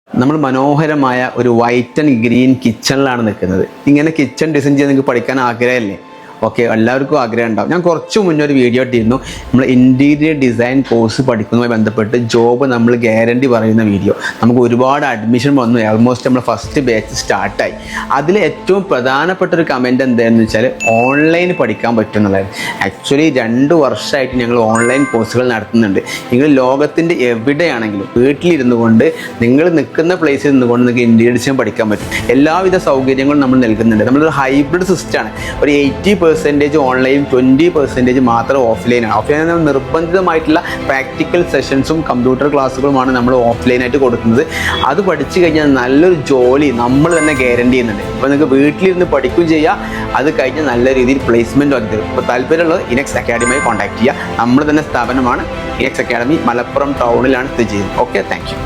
നമ്മൾ മനോഹരമായ ഒരു വൈറ്റ് ആൻഡ് ഗ്രീൻ കിച്ചണിലാണ് നിൽക്കുന്നത്. ഇങ്ങനെ കിച്ചൺ ഡിസൈൻ ചെയ്ത് നിങ്ങൾക്ക് പഠിക്കാൻ ആഗ്രഹമല്ലേ? ഓക്കെ, എല്ലാവർക്കും ആഗ്രഹം ഉണ്ടാവും. ഞാൻ കുറച്ച് മുന്നേ ഒരു വീഡിയോ ഇട്ടിരുന്നു, നമ്മൾ ഇൻറ്റീരിയർ ഡിസൈൻ കോഴ്സ് പഠിക്കുന്നതുമായി ബന്ധപ്പെട്ട് ജോബ് നമ്മൾ ഗ്യാരണ്ടി പറയുന്ന വീഡിയോ. നമുക്ക് ഒരുപാട് അഡ്മിഷൻ വന്നു, ഓൾമോസ്റ്റ് നമ്മൾ ഫസ്റ്റ് ബാച്ച് സ്റ്റാർട്ടായി. അതിൽ ഏറ്റവും പ്രധാനപ്പെട്ട ഒരു കമൻറ്റ് എന്താണെന്ന് വെച്ചാൽ ഓൺലൈൻ പഠിക്കാൻ പറ്റുന്നതായിരുന്നു. ആക്ച്വലി 2 വർഷമായിട്ട് ഞങ്ങൾ ഓൺലൈൻ കോഴ്സുകൾ നടത്തുന്നുണ്ട്. നിങ്ങൾ ലോകത്തിൻ്റെ എവിടെയാണെങ്കിലും വീട്ടിലിരുന്നു കൊണ്ട് നിങ്ങൾ നിൽക്കുന്ന പ്ലേസിൽ നിന്നുകൊണ്ട് നിങ്ങൾക്ക് ഇൻറ്റീരിയർ ഡിസൈൻ പഠിക്കാൻ പറ്റും. എല്ലാവിധ സൗകര്യങ്ങളും നമ്മൾ നൽകുന്നുണ്ട്. നമ്മളൊരു ഹൈബ്രിഡ് സിസ്റ്റമാണ്. ഒരു 80% ഓൺലൈൻ, 20% മാത്രം ഓഫ്ലൈനാണ്. ഓഫ്ലൈൻ നിർബന്ധിതമായിട്ടുള്ള പ്രാക്ടിക്കൽ സെഷൻസും കമ്പ്യൂട്ടർ ക്ലാസ്സുകളുമാണ് നമ്മൾ ഓഫ്ലൈനായിട്ട് കൊടുക്കുന്നത്. അത് പഠിച്ചു കഴിഞ്ഞാൽ നല്ലൊരു ജോലി നമ്മൾ തന്നെ ഗ്യാരണ്ടി ചെയ്യുന്നുണ്ട്. അപ്പോൾ നിങ്ങൾക്ക് വീട്ടിലിരുന്ന് പഠിക്കുകയും ചെയ്യാം, അത് കഴിഞ്ഞാൽ നല്ല രീതിയിൽ പ്ലേസ്മെൻറ്റ് ആക്കി തരും. അപ്പോൾ താല്പര്യമുള്ളത് ഇനെക്സ് അക്കാഡമിയായി കോൺടാക്ട് ചെയ്യുക. നമ്മൾ തന്നെ സ്ഥാപനമാണ് ഇനെക്സ് അക്കാഡമി, മലപ്പുറം ടൗണിലാണ് സ്ഥിതി ചെയ്യുന്നത്. Okay, thank you.